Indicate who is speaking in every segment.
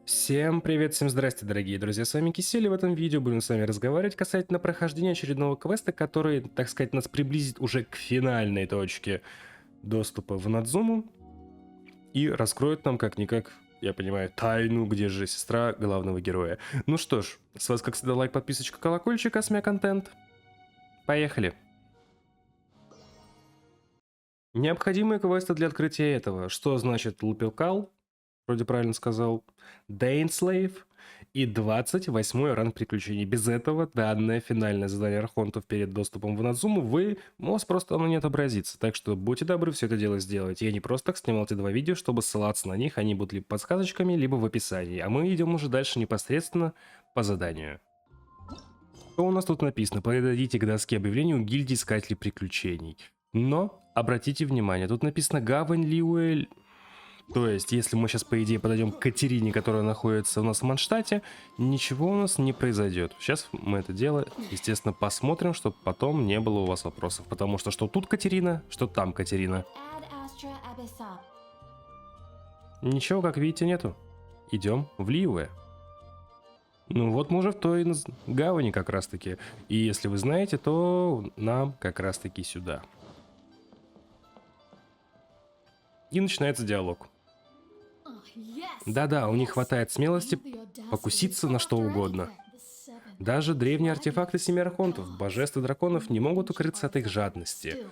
Speaker 1: Всем привет, всем здрасте, дорогие друзья, с вами Кисель, и в этом видео будем с вами разговаривать касательно прохождения очередного квеста, который, так сказать, нас приблизит уже к финальной точке доступа в Надзуму и раскроет нам, как-никак, я понимаю, тайну, где же сестра главного героя. Ну что ж, с вас, как всегда, лайк, подписочка, колокольчик, АСМЯ контент. Поехали! Необходимые квесты для открытия этого. Что значит Лупилкал? Вроде правильно сказал. Дейнслейв и 28-й ранг приключений. Без этого данное финальное задание архонтов перед доступом в Надзуму у вас просто оно не отобразится. Так что будьте добры все это дело сделать. Я не просто так снимал эти два видео, чтобы ссылаться на них. Они будут либо подсказочками, либо в описании. А мы идем уже дальше непосредственно по заданию. Что у нас тут написано? Подойдите к доске объявлений у гильдии искателей приключений. Но обратите внимание, тут написано Гавань Лиуэль. То есть, если мы сейчас, по идее, подойдем к Катерине, которая находится у нас в Манштате, ничего у нас не произойдет. Сейчас мы это дело, естественно, посмотрим, чтобы потом не было у вас вопросов. Потому что тут Катерина, что там Катерина. Ничего, как видите, нету. Идем в Лиуэ. Ну вот мы уже в той гавани как раз таки. И если вы знаете, то нам как раз таки сюда. И начинается диалог. Да-да, у них хватает смелости покуситься на что угодно. Даже древние артефакты Семи Архонтов, божеств и драконов не могут укрыться от их жадности.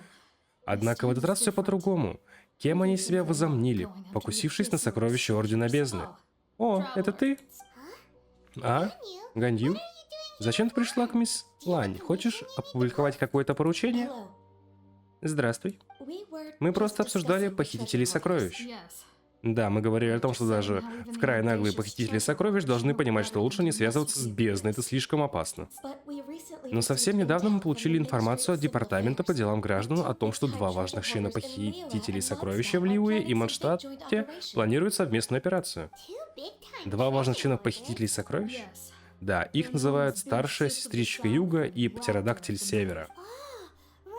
Speaker 1: Однако в этот раз все по-другому. Кем они себя возомнили, покусившись на сокровища Ордена Бездны? О, это ты? А? Ганью? Зачем ты пришла к мисс Лань? Хочешь опубликовать какое-то поручение? Здравствуй. Мы просто обсуждали похитителей сокровищ. Да, мы говорили о том, что даже в край наглые похитители сокровищ должны понимать, что лучше не связываться с бездной, это слишком опасно. Но совсем недавно мы получили информацию от Департамента по делам граждан о том, что два важных члена похитителей сокровища в Лиуэ и Манштадте планируют совместную операцию. Два важных члена похитителей сокровищ? Да, их называют Старшая Сестричка Юга и Птеродактиль Севера.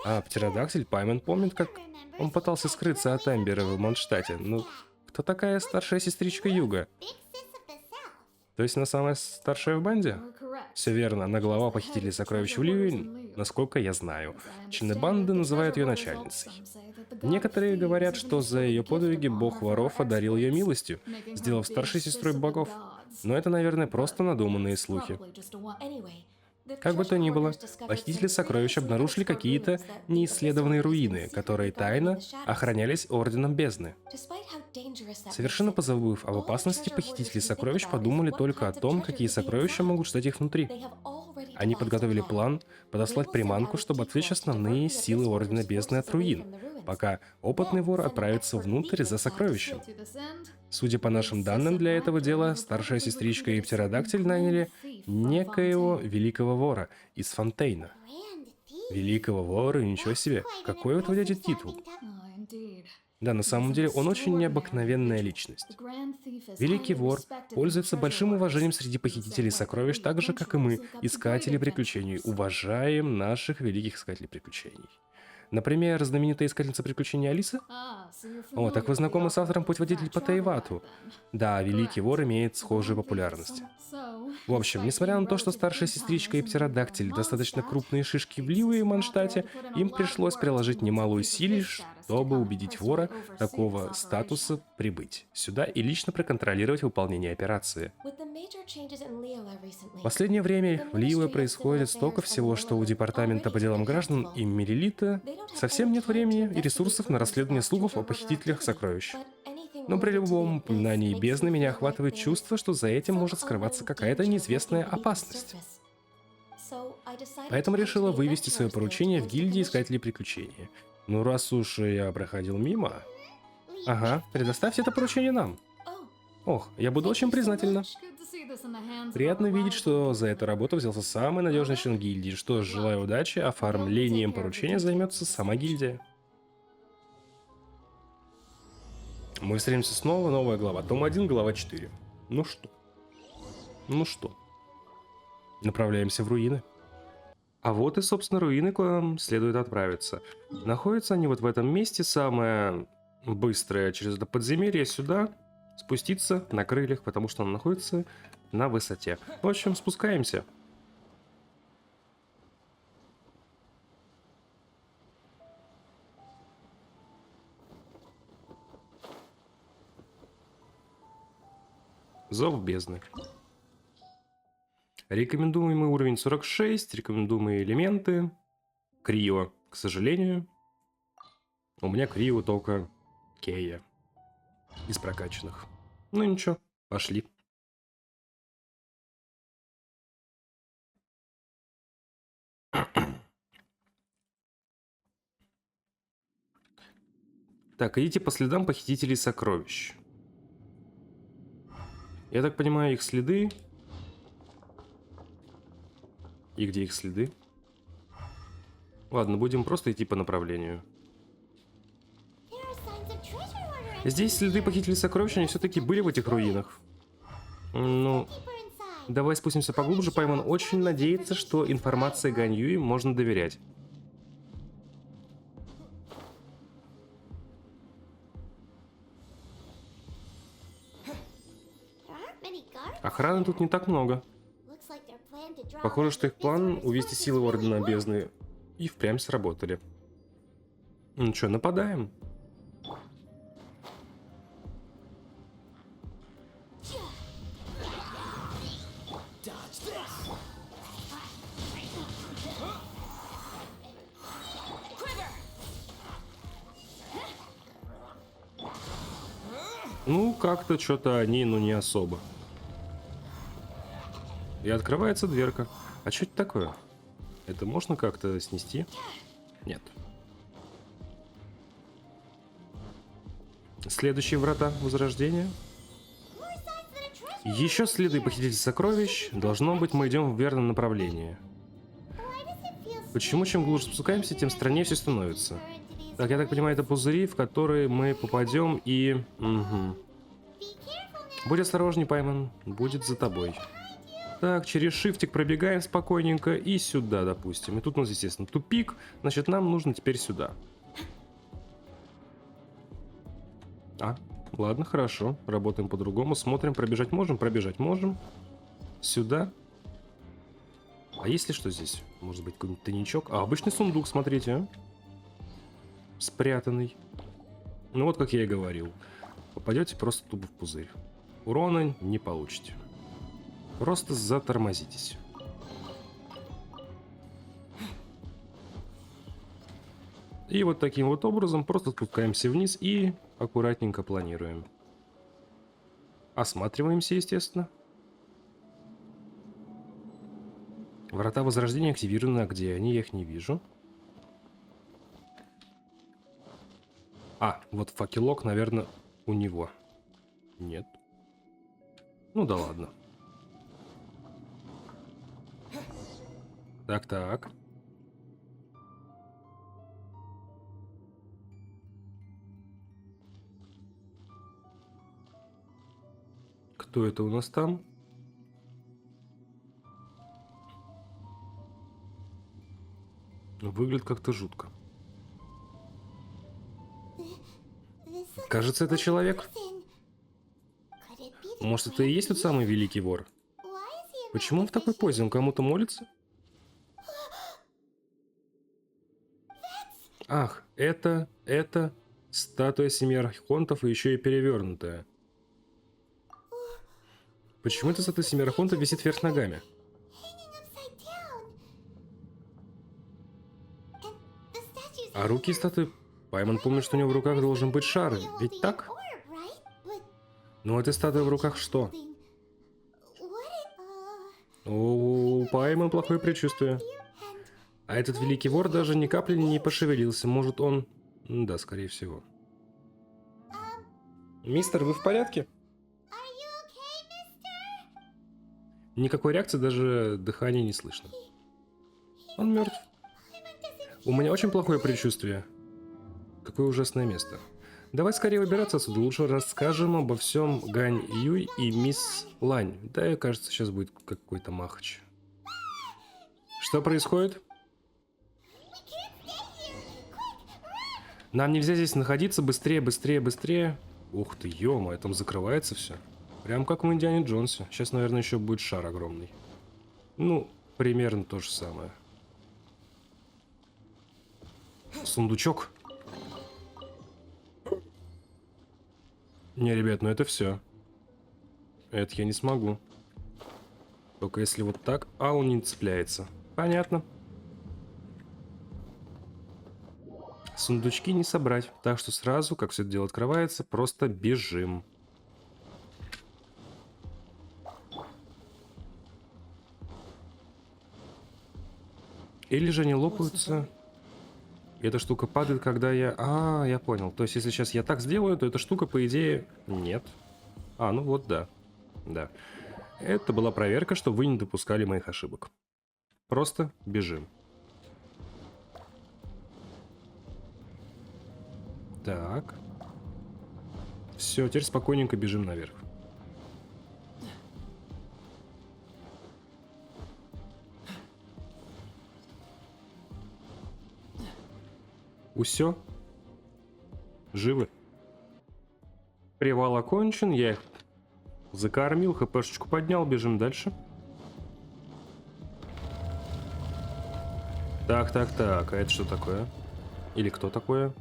Speaker 1: А Птеродактиль Паймен помнит, как он пытался скрыться от Эмбера в Манштате. Ну, кто такая Старшая Сестричка Юга? То есть она самая старшая в банде? Все верно, она глава похитителей сокровищ в Ливии, насколько я знаю. Члены банды называют ее начальницей. Некоторые говорят, что за ее подвиги бог воров одарил ее милостью, сделав старшей сестрой богов. Но это, наверное, просто надуманные слухи. Как бы то ни было, похитители сокровищ обнаружили какие-то неисследованные руины, которые тайно охранялись Орденом Бездны. Совершенно позабыв об опасности, похитители сокровищ подумали только о том, какие сокровища могут ждать их внутри. Они подготовили план подослать приманку, чтобы отвлечь основные силы Ордена Бездны от руин, пока опытный вор отправится внутрь за сокровищем. Судя по нашим данным для этого дела, старшая сестричка и Птеродактиль наняли некоего великого вора из Фонтейна. Великого вора? Ничего себе. Какой вот вы дадите титул? Да, на самом деле он очень необыкновенная личность. Великий вор пользуется большим уважением среди похитителей сокровищ, так же, как и мы, искатели приключений, уважаем наших великих искателей приключений. Например, знаменитая искательница приключений Алиса? О, так вы знакомы с автором «Путеводитель по Тейвату». Да, Великий вор имеет схожую популярность. В общем, несмотря на то, что старшая сестричка и Птеродактиль достаточно крупные шишки в Ливе и Манштате, им пришлось приложить немалую силу, чтобы убедить вора такого статуса прибыть сюда и лично проконтролировать выполнение операции. В последнее время в Ливе происходит столько всего, что у Департамента по делам граждан и Мерилита совсем нет времени и ресурсов на расследование слухов о похитителях сокровищ. Но при любом упоминании бездны меня охватывает чувство, что за этим может скрываться какая-то неизвестная опасность. Поэтому решила вывести свое поручение в гильдии искателей приключений. Ну раз уж я проходил мимо... Ага, предоставьте это поручение нам. Ох, я буду очень признательна. Приятно видеть, что за эту работу взялся самый надежный член гильдии. Что ж, желаю удачи, оформлением поручения займется сама гильдия. Мы встретимся снова, новая глава. Том 1, глава 4. Ну что? Направляемся в руины. А вот и, собственно, руины, куда нам следует отправиться. Находятся они вот в этом месте, самое быстрое через это подземелье сюда. спуститься на крыльях, потому что он находится на высоте. В общем, спускаемся. Зов бездны. Рекомендуемый уровень 46, рекомендуемые элементы. Крио, к сожалению. У меня Крио только Кея. Из прокачанных. Ну ничего, пошли. Так, идите по следам похитителей сокровищ. Я так понимаю, их следы... И где их следы? Ладно, будем просто идти по направлению. Здесь следы похитителей сокровищ, они все-таки были в этих руинах. Ну, давай спустимся поглубже. Паймон очень надеется, что информации Гань Юй можно доверять. Охраны тут не так много. Похоже, что их план увести силы Ордена Бездны и впрямь сработали. Ну что, нападаем? Ну, как-то что-то они, ну, не особо. И открывается дверка. А что это такое? Это можно как-то снести? Нет. Следующие врата Возрождения. Еще следы похитителей сокровищ. Должно быть, мы идем в верном направлении. Почему чем глубже спускаемся, тем страннее все становится. Так, я так понимаю, это пузыри, в которые мы попадем и... Угу. Будь осторожней, Паймон. Будет за тобой. Так, через шифтик пробегаем спокойненько и сюда, допустим. И тут у нас, естественно, тупик. Значит, нам нужно теперь сюда. Ладно, хорошо. Работаем по-другому. Смотрим, пробежать можем? Пробежать можем. Сюда. А есть ли что здесь? Может быть, какой-нибудь тайничок? Обычный сундук, смотрите, а. Спрятанный. Ну вот, как я и говорил. Попадете просто тупо в пузырь. Урона не получите. Просто затормозитесь. И вот таким вот образом просто спускаемся вниз и аккуратненько планируем. Осматриваемся, естественно. Врата Возрождения активированы, а где они? Я их не вижу. Вот факелок, наверное, у него. Нет. Ну да ладно. Так. Кто это у нас там? Выглядит как-то жутко. Кажется, это человек. Может, это и есть тот самый великий вор? Почему он в такой позе? Он кому-то молится? Ах, это статуя семи архонтов и еще и перевернутая. Почему эта статуя семи архонтов висит вверх ногами? А руки статуи... Паймон помнит, что у него в руках должен быть шар, ведь так? Но эта статуя в руках что? У Паймон плохое предчувствие. А этот великий вор даже ни капли не пошевелился. Может, он... Да, скорее всего. Мистер, вы в порядке? Никакой реакции, даже дыхания не слышно. Он мертв. У меня очень плохое предчувствие. Какое ужасное место. Давай скорее выбираться отсюда. Лучше расскажем обо всем Гань Юй и мисс Лань. Да, и кажется, сейчас будет какой-то махач. Что происходит? Нам нельзя здесь находиться. Быстрее. Ух ты, ё-моё, там закрывается все. Прям как в Индиане Джонсе. Сейчас, наверное, еще будет шар огромный. Ну, примерно то же самое. Сундучок. Не, ребят, ну это все. Это я не смогу. Только если вот так, а он не цепляется. Понятно. Сундучки не собрать. Так что сразу, как все это дело открывается, просто бежим. Или же они лопаются. И эта штука падает, когда я... А, я понял. То есть, если сейчас я так сделаю, то эта штука, по идее... Нет. А, ну вот, да. Да. Это была проверка, чтобы вы не допускали моих ошибок. Просто бежим. Так. Все, теперь спокойненько бежим наверх. Усё. Живы. Привал окончен, я их закормил, хпшечку поднял, бежим дальше. Так, а это что такое? Или кто такое?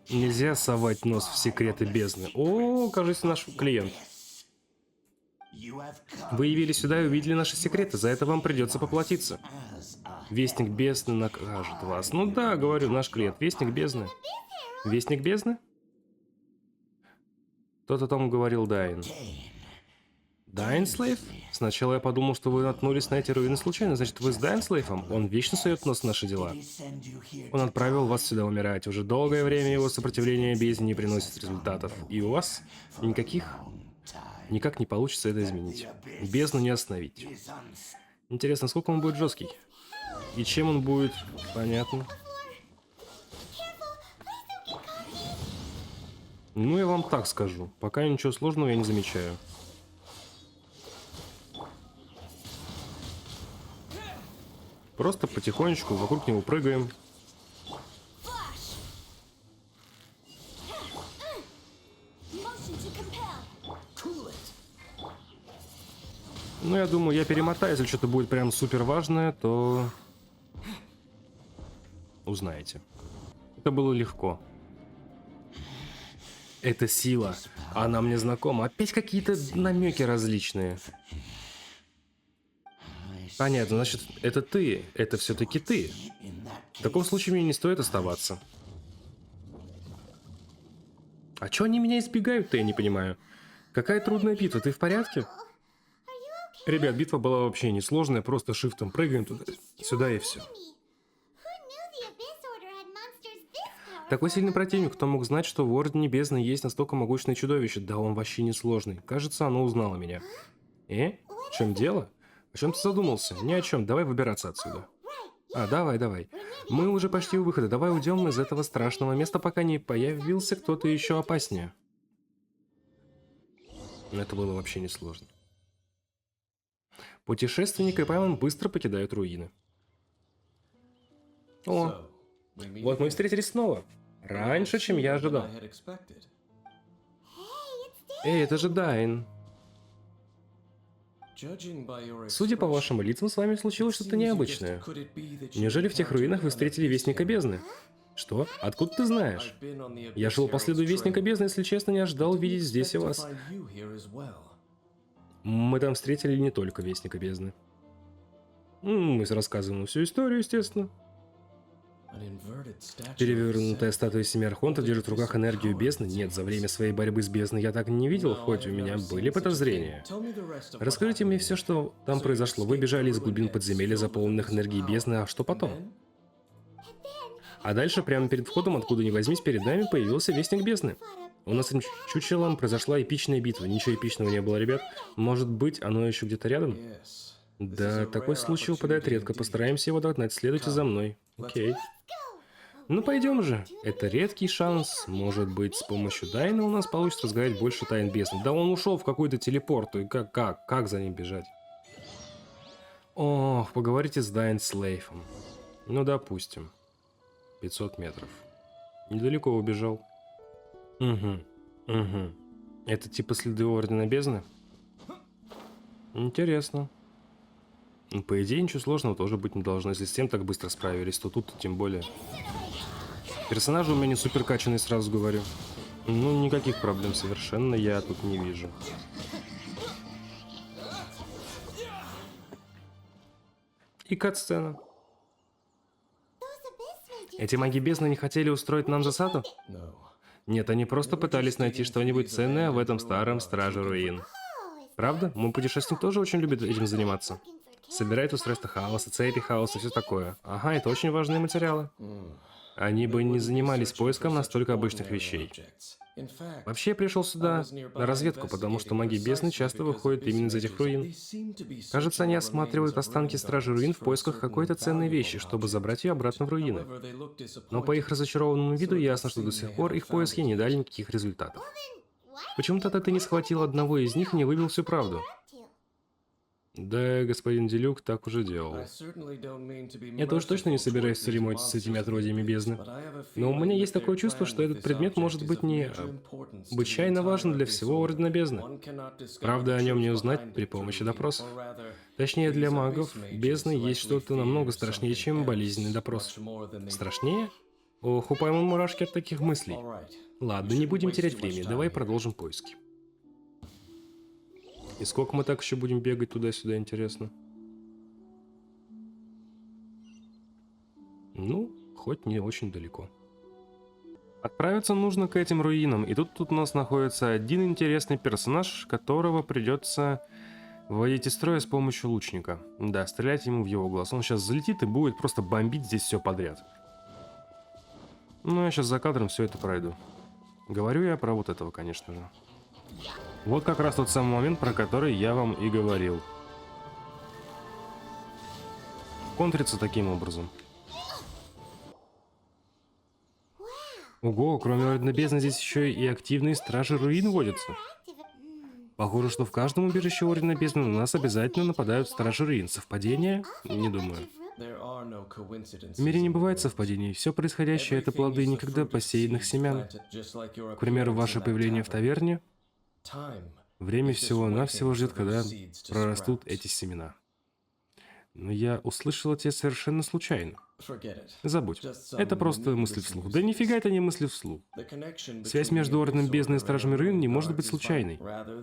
Speaker 1: Нельзя совать нос в секреты бездны. О, кажется, наш клиент. Вы явились сюда и увидели наши секреты, за это вам придется поплатиться. Вестник бездны накажет вас. Ну да, говорю, наш клиент. Вестник бездны. Вестник бездны? Кто-то там говорил Дайн. Дайнслейв? Сначала я подумал, что вы наткнулись на эти руины случайно. Значит, вы с Дайнслейвом? Он вечно сует нос в наши дела. Он отправил вас сюда умирать. Уже долгое время его сопротивление бездне не приносит результатов. И у вас никаких... Никак не получится это изменить. Бездну не остановить. Интересно, сколько он будет жесткий? И чем он будет? Понятно. Ну, я вам так скажу. Пока ничего сложного я не замечаю. Просто потихонечку вокруг него прыгаем. Ну, я думаю, я перемотаю. Если что-то будет прям супер важное, то... узнаете. Это было легко. Это сила. Она мне знакома. Опять какие-то намеки различные. Понятно, значит, это ты. Это все-таки ты. В таком случае мне не стоит оставаться. А чё они меня избегают-то, я не понимаю. Какая трудная битва, ты в порядке? Ребят, битва была вообще несложная, просто шифтом прыгаем туда, сюда и все. Такой сильный противник, кто мог знать, что в Ордене Бездны есть настолько могучное чудовище? Да он вообще не сложный. Кажется, оно узнало меня. В чем дело? О чем ты задумался? Ни о чем, давай выбираться отсюда. А, давай. Мы уже почти у выхода, давай уйдем из этого страшного места, пока не появился кто-то еще опаснее. Это было вообще несложно. Путешественник и Паймон быстро покидают руины. О, вот мы встретились снова. Раньше, чем я ожидал. Эй, это же Дайн. Судя по вашим лицам, с вами случилось что-то необычное. Неужели в тех руинах вы встретили Вестника Бездны? Что? Откуда ты знаешь? Я шел по следу Вестника Бездны, если честно, не ожидал увидеть здесь и вас. Мы там встретили не только Вестника Бездны. Мы рассказываем всю историю, естественно. Перевернутая статуя Семи Архонтов держит в руках энергию бездны? Нет, за время своей борьбы с бездной я так не видел, хоть у меня были подозрения. Расскажите мне все, что там произошло. Вы бежали из глубин подземелья, заполненных энергией бездны, а что потом? А дальше, прямо перед входом, откуда ни возьмись, перед нами появился Вестник Бездны. У нас с чучелом произошла эпичная битва. Ничего эпичного не было, ребят. Может быть, оно еще где-то рядом? Да, такой случай выпадает редко. Постараемся его догнать. Следуйте за мной. Окей. Ну пойдем же. Это редкий шанс. Может быть, с помощью Дайна у нас получится разгадать больше тайн бездны. Да он ушел в какой-то телепорт. И как за ним бежать? Ох, поговорите с Дайнслейвом. Ну, допустим. 500 метров. Недалеко убежал. Угу. Угу. Это типа следы Ордена Бездны? Интересно. Ну, по идее, ничего сложного тоже быть не должно. Если с тем так быстро справились, то тут тем более. Персонажи у меня не супер качанные, сразу говорю. Ну, никаких проблем совершенно я тут не вижу. И кат-сцена. Эти маги бездны не хотели устроить нам засаду? Нет, они просто пытались найти что-нибудь ценное в этом старом Страже Руин. Правда? Мой путешественник тоже очень любит этим заниматься. Собирает устройства хаоса, цепи хаоса, все такое. Ага, это очень важные материалы. Они бы не занимались поиском настолько обычных вещей. Вообще, я пришел сюда на разведку, потому что маги бездны часто выходят именно из этих руин. Кажется, они осматривают останки Стражи Руин в поисках какой-то ценной вещи, чтобы забрать ее обратно в руины. Но по их разочарованному виду ясно, что до сих пор их поиски не дали никаких результатов. Почему тогда ты не схватил одного из них и не выбил всю правду? Да, господин Делюк так уже делал. Я уж точно не собираюсь церемониться с этими отродьями бездны. Но у меня есть такое чувство, что этот предмет может быть необычайно важен для всего Ордена Бездны. Правда, о нем не узнать при помощи допросов. Точнее, для магов бездны есть что-то намного страшнее, чем болезненный допрос. Страшнее? Ох, у Паймон мурашки от таких мыслей. Ладно, не будем терять время, давай продолжим поиски. И сколько мы так еще будем бегать туда-сюда, интересно? Ну, хоть не очень далеко. Отправиться нужно к этим руинам, и тут у нас находится один интересный персонаж, которого придется вводить из строя с помощью лучника. Да, стрелять ему в его глаз. Он сейчас залетит и будет просто бомбить здесь все подряд. Ну, я сейчас за кадром все это пройду. Говорю я про вот этого, конечно же. Вот как раз тот самый момент, про который я вам и говорил. Контрится таким образом. Ого, кроме Ордена Бездны здесь еще и активные Стражи Руин водятся. Похоже, что в каждом убежище Ордена Бездны на нас обязательно нападают Стражи Руин. Совпадение? Не думаю. В мире не бывает совпадений. Все происходящее — это плоды никогда посеянных семян. К примеру, ваше появление в таверне. Время всего-навсего ждет, когда прорастут эти семена. Но я услышал тебя совершенно случайно. Забудь. Это просто мысли вслух. Да нифига это не мысли вслух. Связь между Орденом Бездны и Стражами Руин не может быть случайной.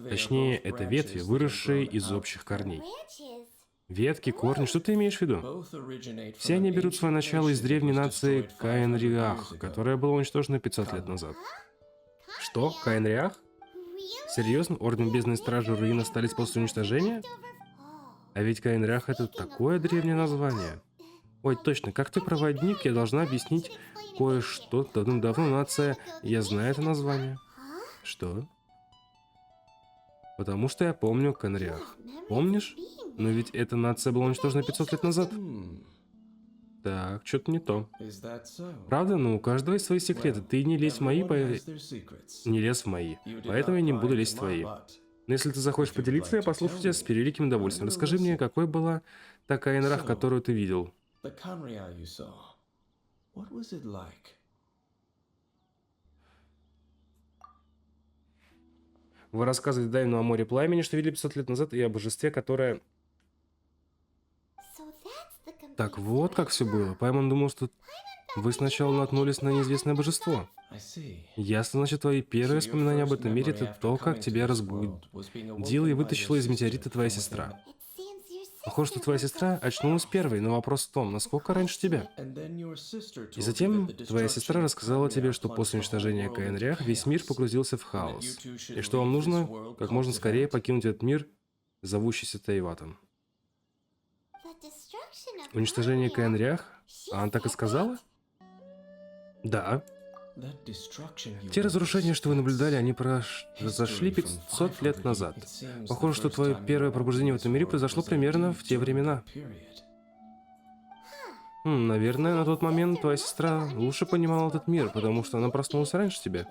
Speaker 1: Точнее, это ветви, выросшие из общих корней. Ветки, корни, что ты имеешь в виду? Все они берут свое начало из древней нации Каэнриах, которая была уничтожена 500 лет назад. Что? Каэнриах? Серьезно? Орден Бездны и Стражи Руин остались после уничтожения? А ведь Каэнриах — это такое древнее название. Ой, точно, как ты проводник, я должна объяснить кое-что. Давным-давно нация... Я знаю это название. Что? Потому что я помню Каэнриах. Помнишь? Но ведь эта нация была уничтожена 500 лет назад. Так, что-то не то. Правда? Ну, у каждого есть свои секреты. Ты не лезь в мои, не лезь в мои. Поэтому я не буду лезть в твои. Но если ты захочешь поделиться, я послушаю тебя с превеликим удовольствием. Расскажи мне, какой была та Каэнриах, которую ты видел? Вы рассказываете Дайну о море пламени, что видели 500 лет назад, и о божестве, которое... Так вот как все было. Паймон думал, что вы сначала наткнулись на неизвестное божество. Ясно, значит, твои первые воспоминания об этом мире — это то, как тебя разбудила и вытащила из метеорита твоя сестра. Похоже, что твоя сестра очнулась первой, но вопрос в том, насколько раньше тебя. И затем твоя сестра рассказала тебе, что после уничтожения Каэнриах весь мир погрузился в хаос, и что вам нужно как можно скорее покинуть этот мир, зовущийся Тейватом. Уничтожение Каэнриах? А она так и сказала? Да. Те разрушения, что вы наблюдали, они произошли 500 лет назад. Похоже, что твое первое пробуждение в этом мире произошло примерно в те времена. Наверное, на тот момент твоя сестра лучше понимала этот мир, потому что она проснулась раньше тебя.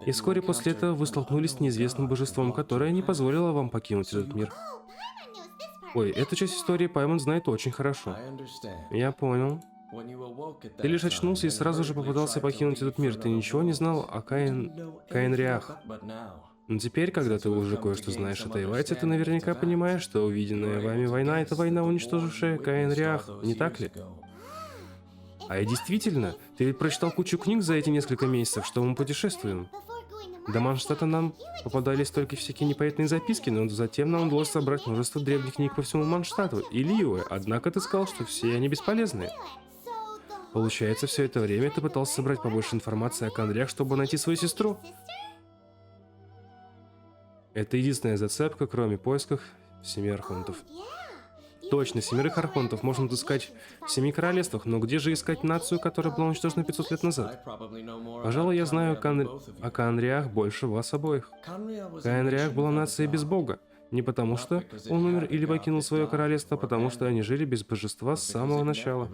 Speaker 1: И вскоре после этого вы столкнулись с неизвестным божеством, которое не позволило вам покинуть этот мир. Ой, эту часть истории Паймон знает очень хорошо. Я понял. Ты лишь очнулся и сразу же попытался покинуть этот мир. Ты ничего не знал о Каин-Риах. Но теперь, когда ты уже кое-что знаешь о Тайвате, ты наверняка понимаешь, что увиденная вами война — это война, уничтожившая Каин-Риах, не так ли? А и действительно, ты ведь прочитал кучу книг за эти несколько месяцев, что мы путешествуем. До Манштата нам попадались только всякие непонятные записки, но затем нам удалось собрать множество древних книг по всему Манштату и Лиуэ, однако ты сказал, что все они бесполезны. Получается, все это время ты пытался собрать побольше информации о Канриях, чтобы найти свою сестру? Это единственная зацепка, кроме поисков семи архонтов. Точно, 7 архонтов можно отыскать в 7 королевствах, но где же искать нацию, которая была уничтожена 500 лет назад? Пожалуй, я знаю о Канриях больше вас обоих. Канриях была нацией без бога. Не потому что он умер или покинул свое королевство, а потому что они жили без божества с самого начала.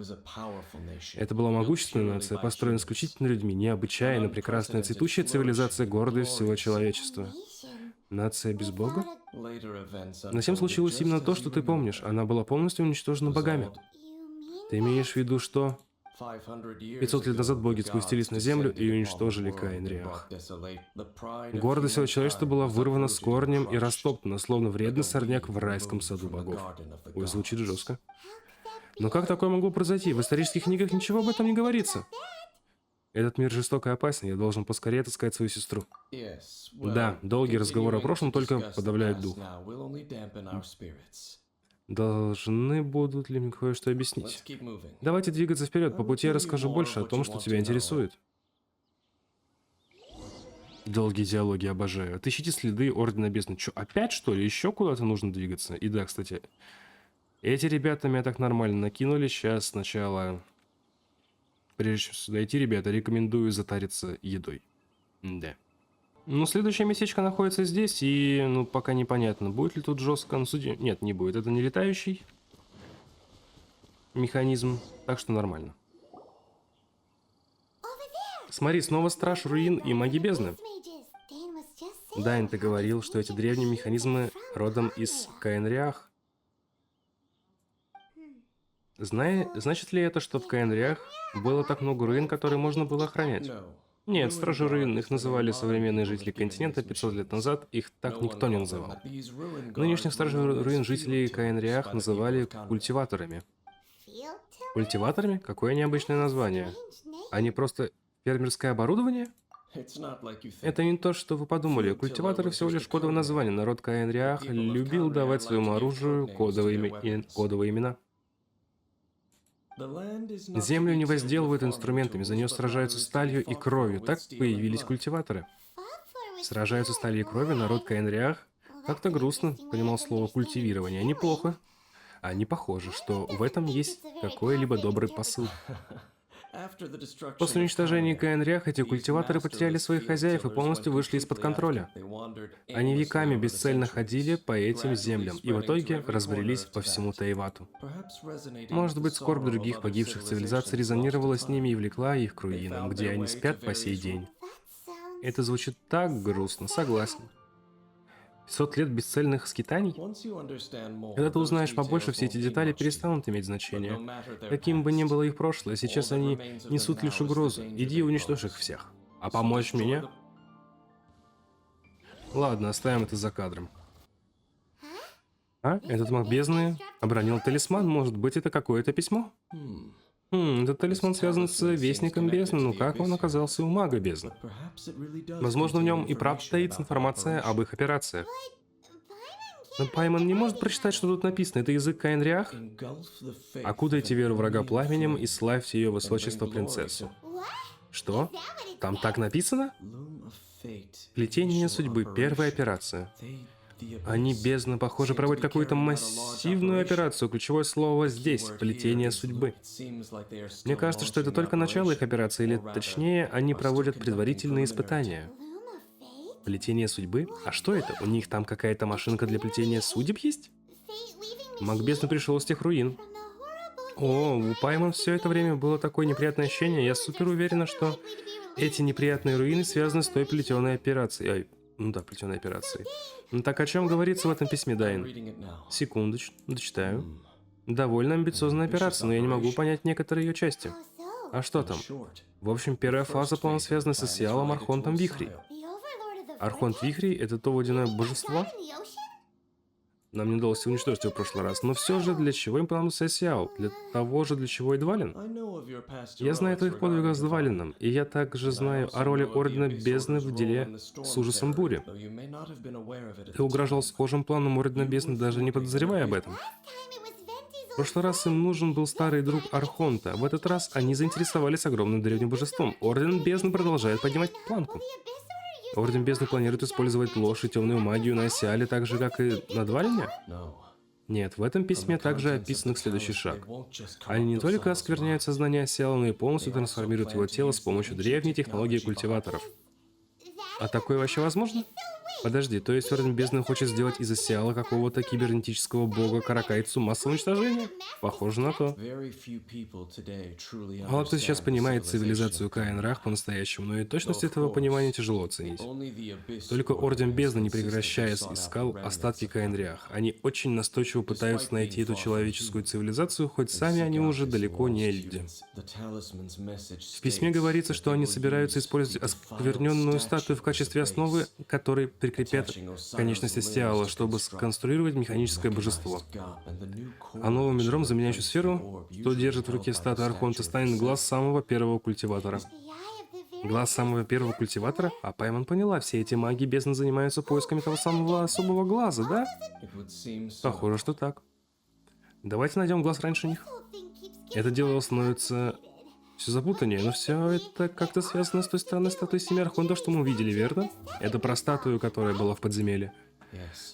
Speaker 1: Это была могущественная нация, построена исключительно людьми, необычайно прекрасная, цветущая цивилизация, гордость всего человечества. Нация без бога? Затем случилось именно то, что ты помнишь. Она была полностью уничтожена богами. Ты имеешь в виду, что 500 лет назад боги спустились на землю и уничтожили Каин-Риах. Гордость всего человечества была вырвана с корнем и растоптана, словно вредный сорняк в райском саду богов. Ой, звучит жестко. Но как такое могло произойти? В исторических книгах ничего об этом не говорится. Этот мир жесток и опасен, я должен поскорее отыскать свою сестру. Да, долгие разговоры о прошлом только подавляют дух. Должны будут ли мне кое-что объяснить? Давайте двигаться вперед, по пути я расскажу больше о том, что тебя интересует. Долгие диалоги обожаю. Отыщите следы Ордена Бездны. Чё, опять что ли? Еще куда-то нужно двигаться? И да, кстати, эти ребята меня так нормально накинули. Сейчас сначала... Прежде чем сюда идти, ребята, рекомендую затариться едой. Да. Ну, следующее местечко находится здесь, и, ну, пока непонятно, будет ли тут жестко. Ну, судя... Нет, не будет. Это не летающий механизм, так что нормально. Смотри, снова страж руин и маги бездны. Дайн, ты говорил, что эти древние механизмы родом из Каин-Риах. Значит ли это, что в Каин-Риах было так много руин, которые можно было охранять? Нет, стражи руин, их называли современные жители континента 500 лет назад, их так никто не называл. Нынешних стражей руин жителей Каин-Риах называли культиваторами. Культиваторами? Какое необычное название. Они просто фермерское оборудование? Это не то, что вы подумали. Культиваторы всего лишь кодовое название. Народ Каин-Риах любил давать своему оружию кодовые имена. Землю не возделывают инструментами, за нее сражаются сталью и кровью. Так появились культиваторы. Сражаются сталью и кровью, народ Каин-Риах как-то грустно понимал слово «культивирование». Неплохо. Они похожи, что в этом есть какой-либо добрый посыл. После уничтожения Каин-Риах эти культиваторы потеряли своих хозяев и полностью вышли из-под контроля. Они веками бесцельно ходили по этим землям и в итоге разбрелись по всему Тайвату. Может быть, скорбь других погибших цивилизаций резонировала с ними и влекла их к руинам, где они спят по сей день. Это звучит так грустно, согласен. 500 лет бесцельных скитаний? Когда ты узнаешь побольше, все эти детали перестанут иметь значение. Каким бы ни было их прошлое, сейчас они несут лишь угрозу. Иди и уничтожь их всех. А помочь мне? Ладно, оставим это за кадром. А? Этот маг бездны обронил талисман. Может быть, это какое-то письмо? Этот талисман связан с Вестником Бездны, но как он оказался у мага бездны? Возможно, в нем и правда таится информация об их операциях. Но Пайман не может прочитать, что тут написано. Это язык Каин-Риах? Окутайте веру врага пламенем и славьте ее высочество принцессу. Что? Там так написано? Плетение судьбы. Первая операция. Они, бездна, похоже, проводят какую-то массивную операцию. Ключевое слово здесь – плетение судьбы. Мне кажется, что это только начало их операции, или точнее, они проводят предварительные испытания. Плетение судьбы? А что это? У них там какая-то машинка для плетения судеб есть? Маг бездны пришел из тех руин. О, у Пайман все это время было такое неприятное ощущение. Я супер уверена, что эти неприятные руины связаны с той плетеной операцией. Ну да, плетеной операцией. Ну так о чем говорится в этом письме, Дайн? Секундочку, дочитаю. Довольно амбициозная операция, но я не могу понять некоторые ее части. А что там? В общем, первая фаза плана связана с Исиалом Архонтом Вихрей. Архонт Вихрей — это то водяное божество? Нам не удалось уничтожить его в прошлый раз, но все же для чего им понадобился Исиал? Для того же, для чего и Двалин? Я знаю о твоих подвигах с Двалином, и я также знаю о роли Ордена Бездны в деле с ужасом бури. Ты угрожал схожим планом Ордена Бездны, даже не подозревая об этом. В прошлый раз им нужен был старый друг Архонта. В этот раз они заинтересовались огромным древним божеством. Орден Бездны продолжает поднимать планку. Орден Бездны планирует использовать ложь и темную магию на Исиале, так же, как и на Двалине? Нет, в этом письме также описан их следующий шаг. Они не только оскверняют сознание Исиала, но и полностью трансформируют его тело с помощью древней технологии культиваторов. А такое вообще возможно? Подожди, то есть Орден Бездны хочет сделать из Исиала какого-то кибернетического бога Каракайцу массового уничтожения? Похоже на то. Мало кто сейчас понимает цивилизацию Каин-Рах по-настоящему, но и точность этого понимания тяжело оценить. Только Орден Бездны, не прекращаясь, искал остатки Каин-Рах. Они очень настойчиво пытаются найти эту человеческую цивилизацию, хоть сами они уже далеко не люди. В письме говорится, что они собираются использовать оскверненную статую в качестве основы, которой прикрепят конечность Исиала, чтобы сконструировать механическое божество. А новым ядром, заменяющим сферу, что держит в руке статуя Архонта, станет глаз самого первого культиватора. Глаз самого первого культиватора? А Пайман поняла, все эти маги бездны занимаются поисками того самого особого глаза, да? Похоже, что так. Давайте найдем глаз раньше них. Это дело становится все запутаннее, но все это как-то связано с той странной статуей Семи Архонтов, что мы увидели, верно? Это про статую, которая была в подземелье.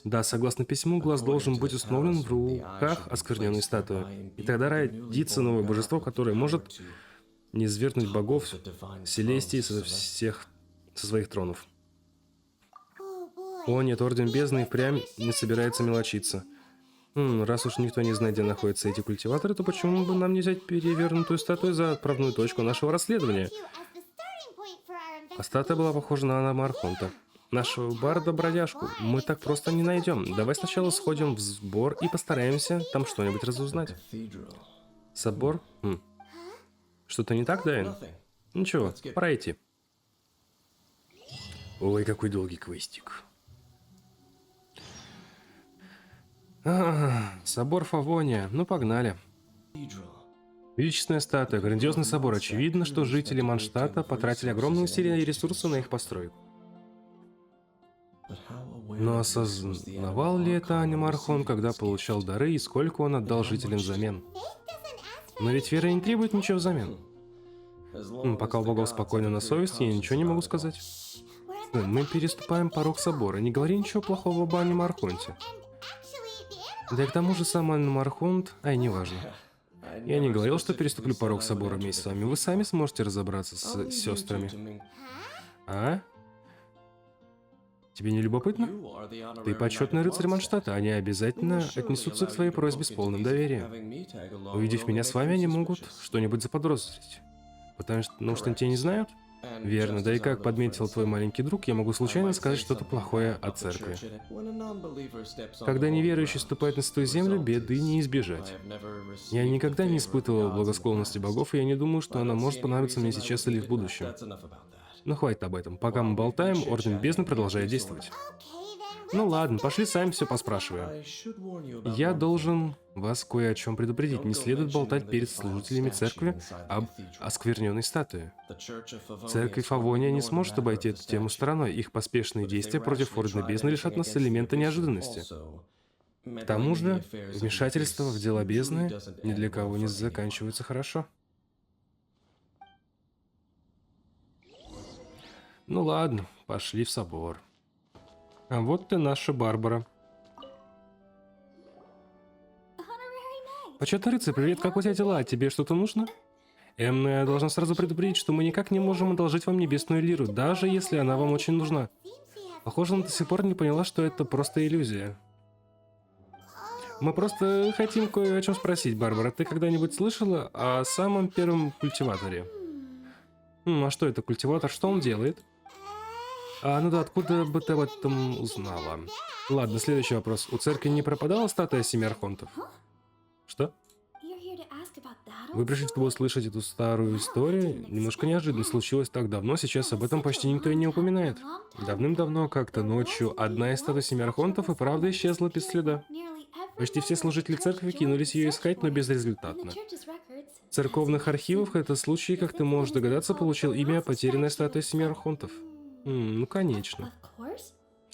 Speaker 1: Да, согласно письму, глаз должен быть установлен в руках оскверненной статуи. И тогда родится новое божество, которое может низвергнуть богов Селестии со своих тронов. О нет, Орден Бездны и впрямь не собирается мелочиться. Раз уж никто не знает, где находятся эти культиваторы, то почему бы нам не взять перевернутую статую за отправную точку нашего расследования? А статуя была похожа на Анама Архонта. Нашего барда-бродяжку мы так просто не найдем. Давай сначала сходим в сбор и постараемся там что-нибудь разузнать. Собор? Что-то не так, Дайн? Ничего, пора идти. Ой, какой долгий квестик. Собор Фавония. Ну, погнали. Величественная статуя, грандиозный собор. Очевидно, что жители Манштата потратили огромные усилия и ресурсы на их постройку. Но осознавал ли это Анема Архон, когда получал дары, и сколько он отдал жителям взамен? Но ведь вера не требует ничего взамен. Пока у богов спокойно на совести, я ничего не могу сказать. Мы переступаем порог собора. Не говори ничего плохого об Анеме Архонте. Да и к тому же сам Анема Архонт... Ай, неважно. Я не говорил, что переступлю порог собора вместе с вами. Вы сами сможете разобраться с сестрами. А? Тебе не любопытно? Ты почетный рыцарь Манштата, они обязательно отнесутся к твоей просьбе с полным доверием. Увидев меня с вами, они могут что-нибудь заподозрить. Потому что тебя не знают? Верно, да и как подметил твой маленький друг, я могу случайно сказать что-то плохое о церкви. Когда неверующий ступает на святую землю, беды не избежать. Я никогда не испытывал благосклонности богов, и я не думаю, что она может понадобиться мне сейчас или в будущем. Но хватит об этом. Пока мы болтаем, Орден Бездны продолжает действовать. Ну ладно, пошли сами все поспрашиваем. Я должен вас кое о чем предупредить. Не следует болтать перед служителями церкви об оскверненной статуе. Церковь Фавония не сможет обойти эту тему стороной. Их поспешные действия против Ордена Бездны лишат нас элемента неожиданности. К тому же, вмешательство в дела бездны ни для кого не заканчивается хорошо. Ну ладно, пошли в собор. А вот ты наша Барбара. Почетный рыцарь, привет, как у тебя дела? Тебе что-то нужно? Я должна сразу предупредить, что мы никак не можем одолжить вам небесную лиру, даже если она вам очень нужна. Похоже, она до сих пор не поняла, что это просто иллюзия. Мы просто хотим кое о чем спросить, Барбара. Ты когда-нибудь слышала о самом первом культиваторе? А что это культиватор? Что он делает? Ну да, откуда бы ты об этом узнала? Ладно, следующий вопрос. У церкви не пропадала статуя Семи Архонтов? Что? Вы пришли, чтобы услышать эту старую историю? Немножко неожиданно, случилось так давно, сейчас об этом почти никто и не упоминает. Давным-давно, как-то ночью, одна из статуй семи архонтов и правда исчезла без следа. Почти все служители церкви кинулись ее искать, но безрезультатно. В церковных архивах этот случай, как ты можешь догадаться, получил имя «Потерянная статуя семи архонтов». Ну, конечно.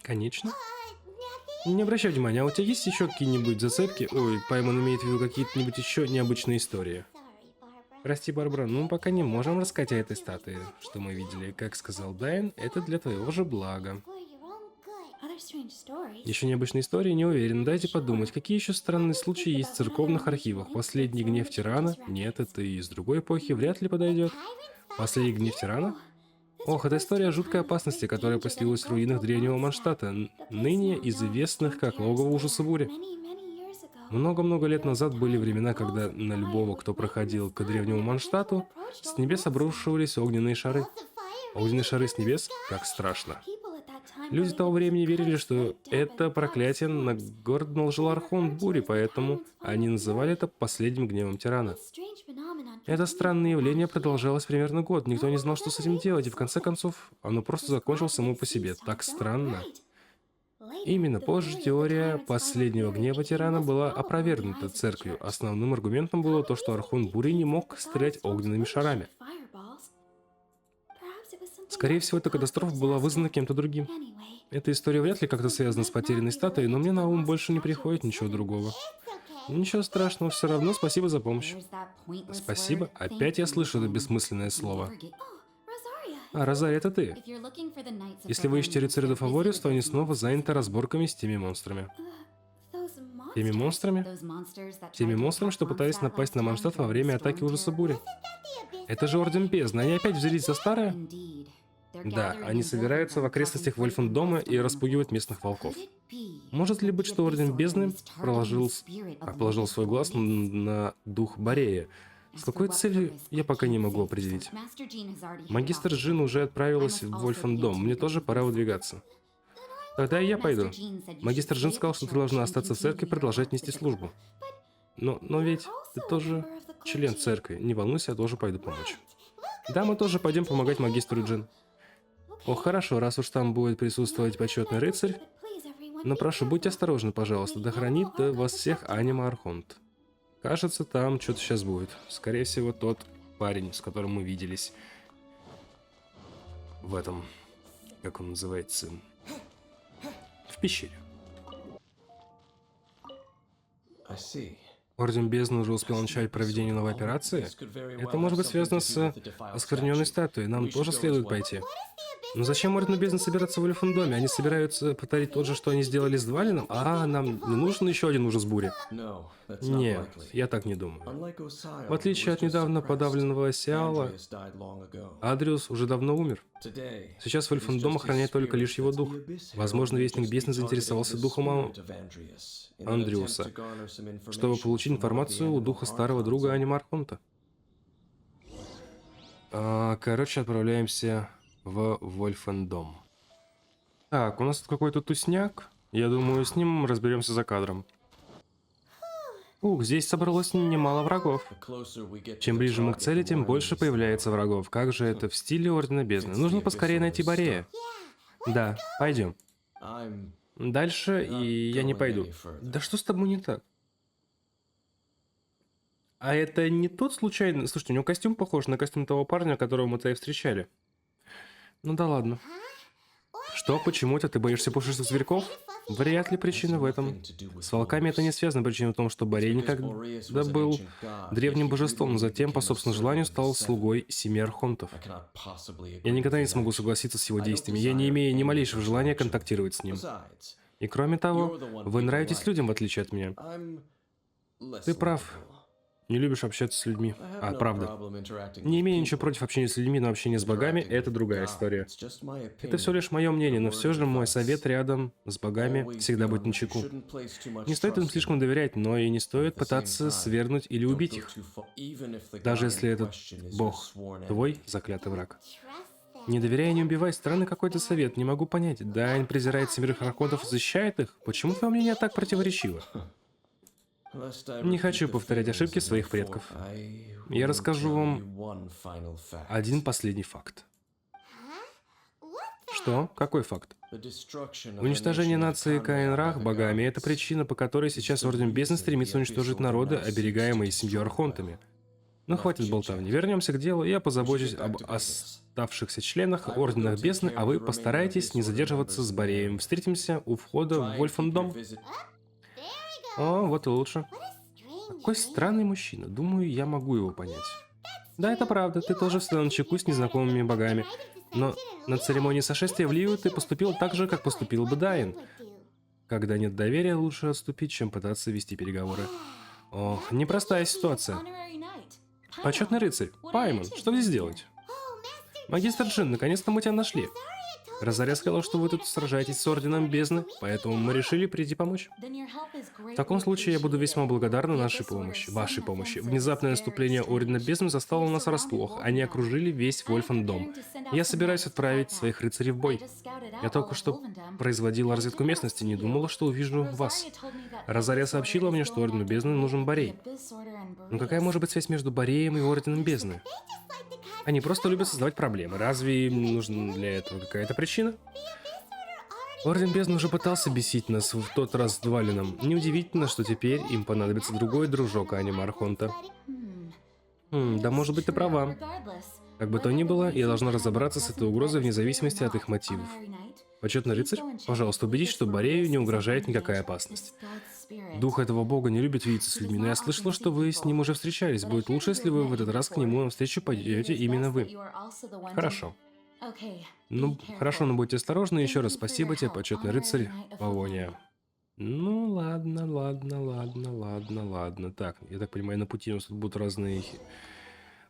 Speaker 1: Конечно. Не обращай внимания, а у тебя есть еще какие-нибудь зацепки? Ой, Паймон имеет в виду какие-нибудь еще необычные истории. Прости, Барбара, ну пока не можем рассказать о этой статуе, что мы видели. Как сказал Дайн, это для твоего же блага. Еще необычные истории, не уверен. Дайте подумать, какие еще странные случаи есть в церковных архивах. Последний гнев тирана? Нет, это из другой эпохи, вряд ли подойдет. Последний гнев тирана? Ох, это история о жуткой опасности, которая поселилась в руинах древнего Манштата, ныне известных как логово ужаса бури. Много-много лет назад были времена, когда на любого, кто проходил к древнему Манштату, с небес обрушивались огненные шары. Огненные шары с небес? Как страшно. Люди того времени верили, что это проклятие на город наложил Архонт Бури, поэтому они называли это последним гневом тирана. Это странное явление продолжалось примерно год, никто не знал, что с этим делать, и в конце концов оно просто закончилось само по себе. Так странно. Именно позже теория последнего гнева тирана была опровергнута церковью. Основным аргументом было то, что Архонт Бури не мог стрелять огненными шарами. Скорее всего, эта катастрофа была вызвана кем-то другим. Эта история вряд ли как-то связана с потерянной статуей, но мне на ум больше не приходит ничего другого. Ничего страшного, все равно спасибо за помощь. Спасибо? Опять я слышу это бессмысленное слово. А, Розария, это ты. Если вы ищете рыцаря до Фавориус, то они снова заняты разборками с теми монстрами. Теми монстрами? Теми монстрами, что пытались напасть на Манштат во время атаки ужаса бури. Это же Орден Бездны, они опять взялись за старое? Да, они собираются в окрестностях Вольфендома и распугивают местных волков. Может ли быть, что Орден Бездны положил свой глаз на дух Борея? С какой целью, я пока не могу определить. Магистр Джин уже отправилась в Вольфендом, мне тоже пора выдвигаться. Тогда и я пойду. Магистр Джин сказал, что ты должна остаться в церкви и продолжать нести службу. Но ведь ты тоже член церкви, не волнуйся, я тоже пойду помочь. Да, мы тоже пойдем помогать магистру Джин. О, хорошо, раз уж там будет присутствовать почетный рыцарь. Но прошу, будьте осторожны, пожалуйста, да хранит вас всех Анима Архонт. Кажется, там что-то сейчас будет. Скорее всего, тот парень, с которым мы виделись. В этом, как он называется, в пещере. Орден Бездны уже успел начать проведение новой операции? Это может быть связано с оскверненной статуей, нам тоже следует пойти. Но зачем Ордену Бездны собираться в Вольфендоме? Они собираются повторить тот же, что они сделали с Двалином? А, нам не нужен еще один ужас бури? Нет, я так не думаю. В отличие от недавно подавленного Осиала, Адриус уже давно умер. Сейчас Вольфендом охраняет только лишь его дух. Возможно, Вестник Бездны заинтересовался духом Андриуса, чтобы получить информацию у духа старого друга Анима Архонта. Короче, отправляемся в Вольфендом. Так, у нас тут какой-то тусняк. Я думаю, с ним разберемся за кадром. Ух, здесь собралось немало врагов. Чем ближе мы к цели, тем больше появляется врагов. Как же это в стиле Ордена Бездны? Нужно поскорее найти Борея. Да, пойдем. Дальше и я не пойду. Да что с тобой не так? А это не тот случайно... Слушайте, у него костюм похож на костюм того парня, которого мы-то и встречали. Ну да ладно. Что? Почему-то ты боишься пушистых зверьков? Вряд ли причина в этом. С волками это не связано. Причина в том, что Борей никогда был древним божеством, но затем, по собственному желанию, стал слугой семи архонтов. Я никогда не смогу согласиться с его действиями. Я не имею ни малейшего желания контактировать с ним. И кроме того, вы нравитесь людям, в отличие от меня. Ты прав. Не любишь общаться с людьми. А, правда. Не имею ничего против общения с людьми, но общение с богами — это другая история. Это все лишь мое мнение, но все же мой совет рядом с богами всегда быть начеку. Не стоит им слишком доверять, но и не стоит пытаться свергнуть или убить их. Даже если этот бог твой заклятый враг. Не доверяй и не убивай. Странный какой-то совет, не могу понять. Дайн презирает семерых архонтов и защищает их? Почему твое мнение так противоречиво? Не хочу повторять ошибки своих предков. Я расскажу вам один последний факт. Что? Какой факт? Уничтожение нации Каин-Рах богами – это причина, по которой сейчас Орден Бездны стремится уничтожить народы, оберегаемые семью архонтами. Но хватит болтовни. Вернемся к делу, я позабочусь об оставшихся членах Ордена Бездны, а вы постарайтесь не задерживаться с Бореем. Встретимся у входа в Вольфендом. О, вот и лучше. Какой странный мужчина. Думаю, я могу его понять. Да, это правда. Ты тоже встал на чеку с незнакомыми богами. Но на церемонии сошествия в Лию ты поступил так же, как поступил бы Дайн. Когда нет доверия, лучше отступить, чем пытаться вести переговоры. Ох, непростая ситуация. Почетный рыцарь. Паймон, что здесь делать? Магистр Джин, наконец-то мы тебя нашли. Розария сказала, что вы тут сражаетесь с Орденом Бездны, поэтому мы решили прийти помочь. В таком случае я буду весьма благодарна вашей помощи. Внезапное наступление Ордена Бездны застало нас врасплох. Они окружили весь Вольфендом. Я собираюсь отправить своих рыцарей в бой. Я только что производила разведку местности, не думала, что увижу вас. Розария сообщила мне, что Ордену Бездны нужен Борей. Но какая может быть связь между Бореем и Орденом Бездны? Они просто любят создавать проблемы. Разве им нужна для этого какая-то причина? Орден Бездны уже пытался бесить нас в тот раз с Двалином. Неудивительно, что теперь им понадобится другой дружок, а не Архонта. Да, может быть, ты права. Как бы то ни было, я должна разобраться с этой угрозой вне зависимости от их мотивов. Почетный рыцарь, пожалуйста, убедись, что Борею не угрожает никакая опасность. Дух этого бога не любит видеться с людьми, но я слышала, что вы с ним уже встречались. Будет лучше, если вы в этот раз к нему навстречу пойдете именно вы. Хорошо. Ну, хорошо, но будьте осторожны. Еще раз спасибо тебе, почетный рыцарь Павония. Ну, ладно. Так, я так понимаю, на пути у нас тут будут разные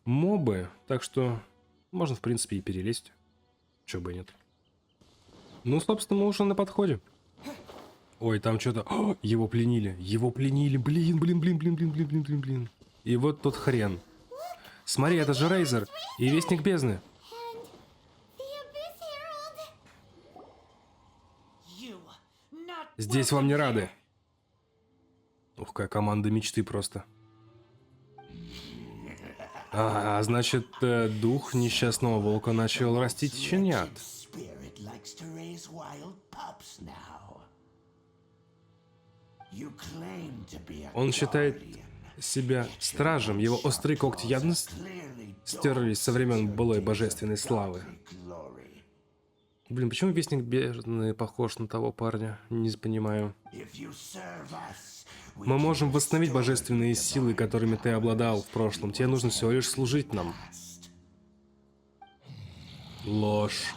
Speaker 1: мобы, так что можно, в принципе, и перелезть. Чё бы и нет. Ну, собственно, мы уже на подходе. Ой, там что-то... Его пленили. Блин. И вот тот хрен. Смотри, это же Рейзер и Вестник Бездны. Здесь вам не рады. Ух, какая команда мечты просто. Значит, дух несчастного волка начал растить щенят. Он считает себя стражем. Его острые когти явно стерлись со времен былой божественной славы. Блин, почему Вестник Бездны похож на того парня? Не понимаю. Мы можем восстановить божественные силы, которыми ты обладал в прошлом. Тебе нужно всего лишь служить нам. Ложь.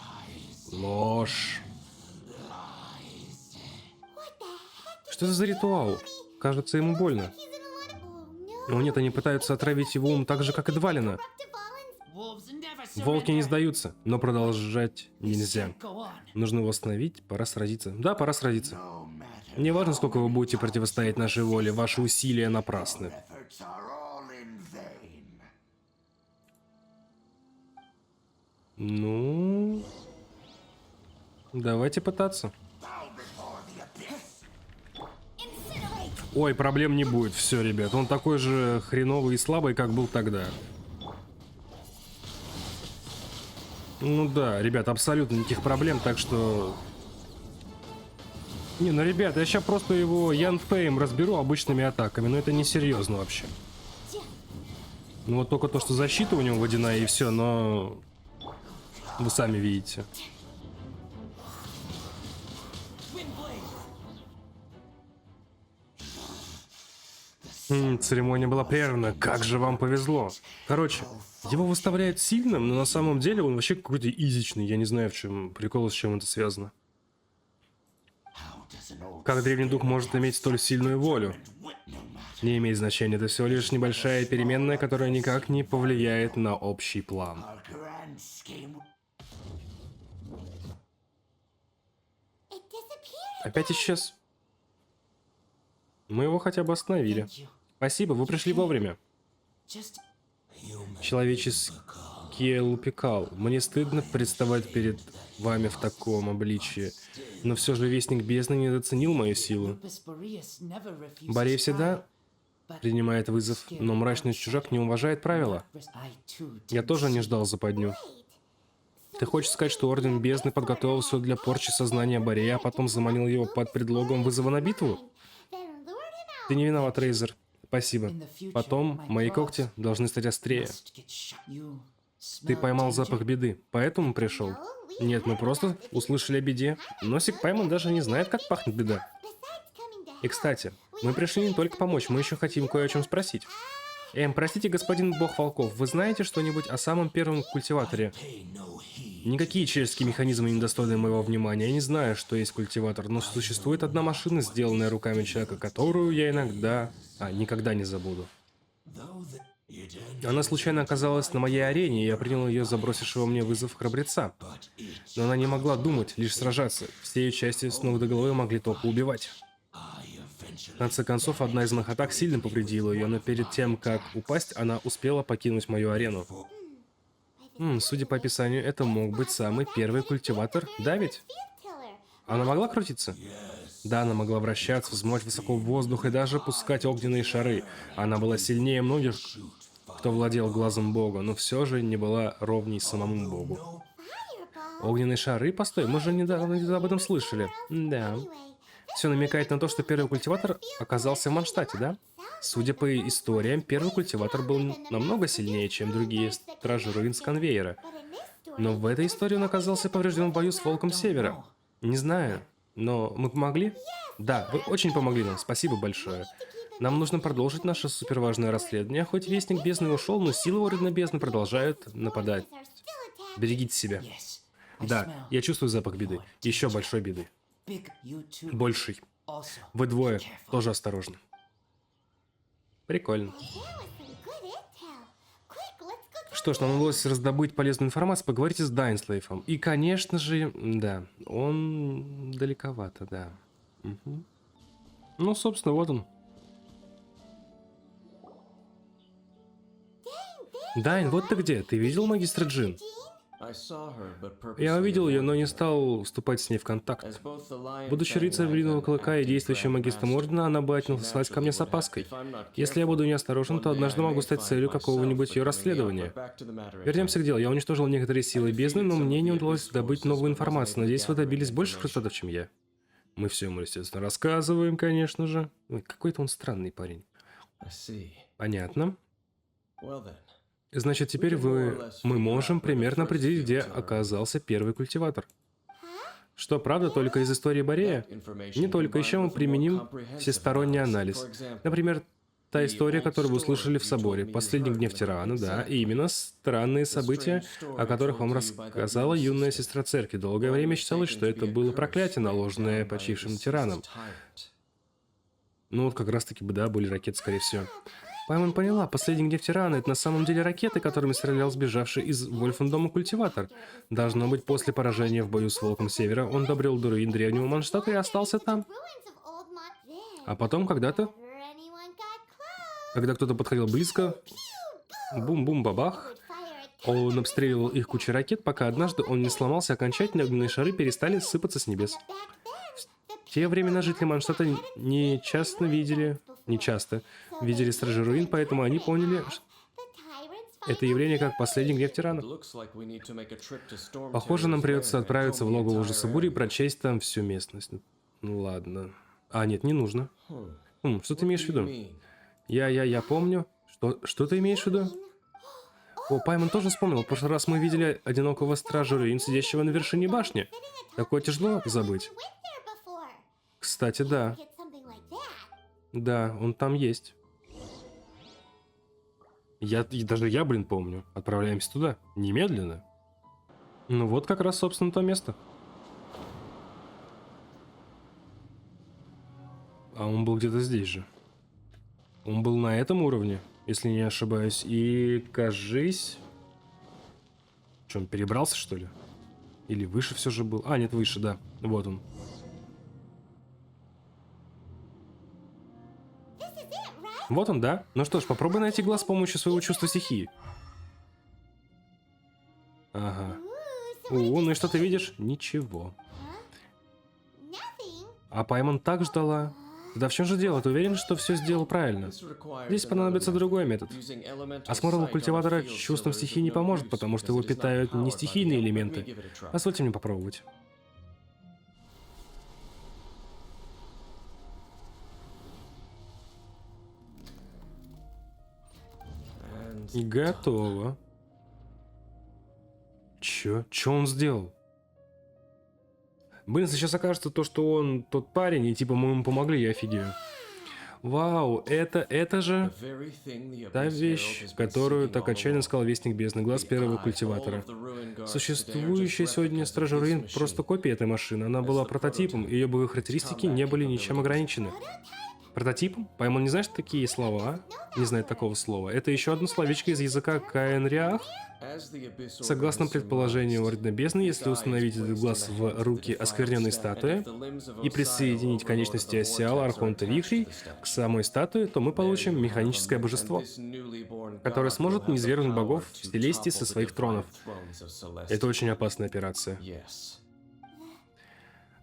Speaker 1: Что это за ритуал? Кажется, ему больно. О нет, они пытаются отравить его ум так же, как и Двалина. Волки не сдаются, но продолжать нельзя. Нужно его остановить, пора сразиться. Да, пора сразиться. Не важно, сколько вы будете противостоять нашей воле, ваши усилия напрасны. Ну... Давайте пытаться. Ой, проблем не будет. Все, ребят, он такой же хреновый и слабый, как был тогда. Ну да, ребят, абсолютно никаких проблем, так что... Не, ну, ребят, я сейчас просто его Янфейм разберу обычными атаками, но это несерьезно вообще. Ну вот только то, что защита у него водяная и все, но... Вы сами видите. Церемония была прервана. Как же вам повезло. Короче, его выставляют сильным, но на самом деле он вообще какой-то изичный. Я не знаю, в чем прикол, с чем это связано. Как древний дух может иметь столь сильную волю? Не имеет значения. Это всего лишь небольшая переменная, которая никак не повлияет на общий план. Опять исчез. Мы его хотя бы остановили. Спасибо, вы пришли вовремя. Человеческий Лупикал. Мне стыдно представать перед вами в таком обличии. Но все же Вестник Бездны недооценил мою силу. Борей всегда принимает вызов, но мрачный чужак не уважает правила. Я тоже не ждал западню. Ты хочешь сказать, что Орден Бездны подготовил все для порчи сознания Борея, а потом заманил его под предлогом вызова на битву? Ты не виноват, Рейзер. Спасибо. Потом мои когти должны стать острее. Ты поймал запах беды, поэтому пришел? Нет, мы просто услышали о беде. Носик Пайман даже не знает, как пахнет беда. И, кстати, мы пришли не только помочь, мы еще хотим кое о чем спросить. Простите, господин бог волков, вы знаете что-нибудь о самом первом культиваторе? Никакие человеческие механизмы не достойны моего внимания. Я не знаю, что есть культиватор, но существует одна машина, сделанная руками человека, которую я никогда не забуду. Она случайно оказалась на моей арене, и я принял ее забросившего мне вызов храбреца. Но она не могла думать, лишь сражаться. Все ее части с ног до головы могли только убивать. В конце концов, одна из моих атак сильно повредила ее, но перед тем, как упасть, она успела покинуть мою арену. Судя по описанию, это мог быть самый первый культиватор, да ведь? Она могла крутиться? Да, она могла вращаться, взмывать высоко в воздух и даже пускать огненные шары. Она была сильнее многих, кто владел глазом бога, но все же не была ровней самому богу. Огненные шары? Постой, мы же недавно об этом слышали. Да. Все намекает на то, что первый культиватор оказался в Манштате, да? Судя по историям, первый культиватор был намного сильнее, чем другие стражи руин с конвейера. Но в этой истории он оказался поврежден в бою с Волком Севера. Не знаю, но мы помогли? Да, вы очень помогли нам, спасибо большое. Нам нужно продолжить наше суперважное расследование, хоть Вестник Бездны ушел, но силы Ордена Бездны продолжают нападать. Берегите себя. Да, я чувствую запах беды. Еще большой беды. Больший. Вы двое тоже осторожны. Прикольно. Что ж, нам удалось раздобыть полезную информацию, поговорите с Дайнслейфом. И, конечно же, да, он далековато, да. Угу. Ну, собственно, вот он. Дайн, вот ты где? Ты видел магистра Джин? Я увидел ее, но не стал вступать с ней в контакт. Будучи рыцарем Львиного Клыка и действующим магистром Ордена, она бы отнеслась ко мне с опаской. Если я буду неосторожен, то однажды могу стать целью какого-нибудь ее расследования. Вернемся к делу. Я уничтожил некоторые силы бездны, но мне не удалось добыть новую информацию. Надеюсь, вы добились больших результатов, чем я. Мы все ему, естественно, рассказываем, конечно же. Ой, какой-то он странный парень. Понятно. Значит, теперь мы можем примерно определить, где оказался первый культиватор. Что, правда, только из истории Борея? Не только, еще мы применим всесторонний анализ. Например, та история, которую вы услышали в соборе, «Последний гнев тирана», да, и именно странные события, о которых вам рассказала юная сестра церкви. Долгое время считалось, что это было проклятие, наложенное почившим тираном. Ну вот как раз-таки, да, были ракеты, скорее всего. Пайман поняла, последний гнев тирана — это на самом деле ракеты, которыми стрелял сбежавший из Вольфендома культиватор. Должно быть, после поражения в бою с Волком Севера он добрел до руин древнего Манштата и остался там. А потом когда кто-то подходил близко, бум-бум-бабах, он обстреливал их кучей ракет, пока однажды он не сломался окончательно, и огненные шары перестали сыпаться с небес. В те времена жители Манштата не часто видели стражи руин, поэтому они поняли это явление как последний гнев тирана. Похоже, нам придется отправиться в логово ужаса бури и прочесть там всю местность. Ну ладно. А, нет, не нужно. Что ты имеешь в виду? Я помню. Что ты имеешь в виду? О, Пайман тоже вспомнил. В прошлый раз мы видели одинокого стража руин, сидящего на вершине башни. Такое тяжело забыть. Кстати, да. Да, он там есть. Даже я, помню. Отправляемся туда. Немедленно. Ну вот как раз, собственно, то место. А он был где-то здесь же. Он был на этом уровне, если не ошибаюсь. И, кажись... Что, он перебрался, что ли? Или выше все же был? А, нет, выше, да. Вот он. Вот он, да? Ну что ж, попробуй найти глаз с помощью своего чувства стихии. Ага. Ну и что ты видишь? Ничего. А Пайман так ждала. Да в чем же дело? Ты уверен, что все сделал правильно? Здесь понадобится другой метод. Осмотр культиватора чувством стихии не поможет, потому что его питают не стихийные элементы. Позвольте мне попробовать. Готово. Чё он сделал? Блин, сейчас окажется то, что он тот парень, и типа мы ему помогли, я офигею. Вау, это же та вещь, которую так отчаянно искал Вестник Бездны, глаз первого культиватора. Существующая сегодня Стража Руин просто копия этой машины. Она была прототипом, и ее боевые характеристики не были ничем ограничены. Прототипом? Паймон не знаешь такие слова? Не знает такого слова. Это еще одно словечко из языка Каэнриах. Согласно предположению Ордена Бездны, если установить этот глаз в руки оскверненной статуи и присоединить конечности Осиала, Архонта Вихрей к самой статуе, то мы получим механическое божество, которое сможет низвергнуть богов в Селестии со своих тронов. Это очень опасная операция.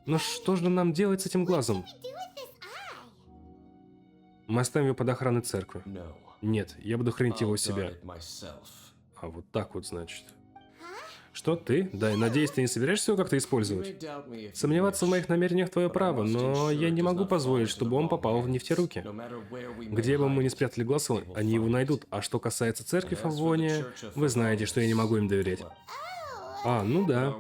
Speaker 1: Но что же нам делать с этим глазом? Мы оставим его под охраной церкви. Нет, я буду хранить его у себя. А вот так вот, значит. Что ты? Да, надеюсь, ты не собираешься его как-то использовать? Сомневаться в моих намерениях твое право, но я не могу позволить, чтобы он попал не в те руки. Где бы мы ни спрятали глаз, они его найдут. А что касается церкви Фавония, вы знаете, что я не могу им доверять. А, ну да.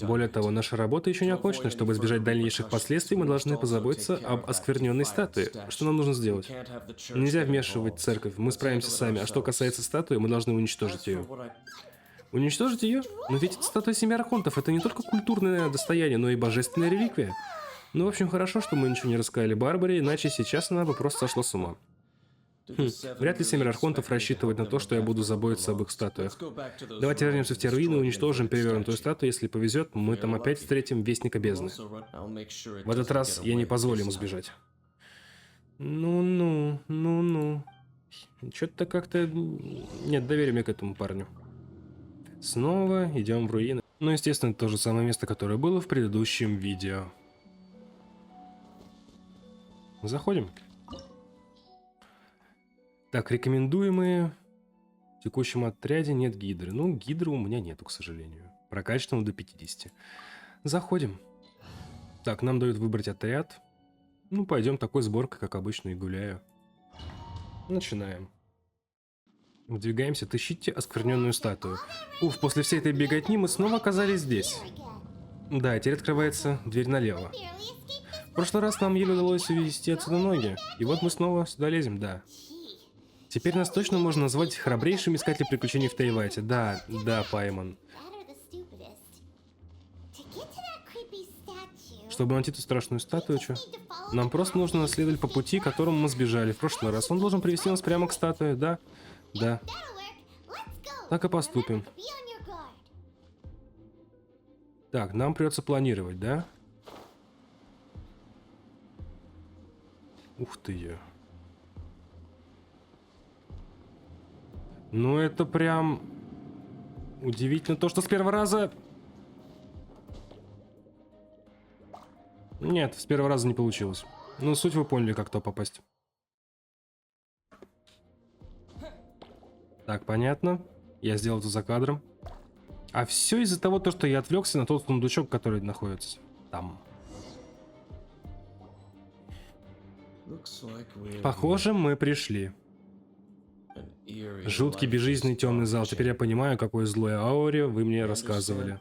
Speaker 1: Более того, наша работа еще не окончена. Чтобы избежать дальнейших последствий, мы должны позаботиться об оскверненной статуе. Что нам нужно сделать? Нельзя вмешивать церковь, мы справимся сами. А что касается статуи, мы должны уничтожить ее. Уничтожить ее? Но ведь это статуя Семи Архонтов. Это не только культурное достояние, но и божественная реликвия. Ну, в общем, хорошо, что мы ничего не рассказали Барбаре, иначе сейчас она бы просто сошла с ума. Вряд ли Семеро Архонтов рассчитывают на то, что я буду заботиться об их статуях. Давайте вернемся в те руины и уничтожим перевернутую статую. Если повезет, мы там опять встретим Вестника Бездны. В этот раз я не позволю ему сбежать. Ну. Что-то как-то нет доверия мне к этому парню. Снова идем в руины. Ну, естественно, это то же самое место, которое было в предыдущем видео. Заходим. Так, рекомендуемые. В текущем отряде нет гидры. Ну, гидры у меня нету, к сожалению. Прокачанного до 50. Заходим. Так, нам дают выбрать отряд. Ну, пойдем такой сборкой, как обычно, и гуляю. Начинаем. Выдвигаемся, тащите оскверненную статую. Уф, после всей этой беготни мы снова оказались здесь. Да, теперь открывается дверь налево. В прошлый раз нам еле удалось увести отсюда ноги. И вот мы снова сюда лезем, да. Теперь нас точно можно назвать храбрейшим искателем приключений в Тейвате. Да, Паймон. Чтобы найти эту страшную статую, нам просто нужно следовать по пути, которому мы сбежали в прошлый раз. Он должен привести нас прямо к статуе, да? Да. Так и поступим. Так, нам придется планировать, да? Ух ты я. Ну это прям удивительно то, что с первого раза... Нет, с первого раза не получилось. Ну, суть вы поняли, как туда попасть. Так, понятно. Я сделал это за кадром. А все из-за того, что я отвлекся на тот сундучок, который находится там. Похоже, мы пришли. Жуткий, безжизненный, темный зал. Теперь я понимаю, какой злой ауре вы мне рассказывали.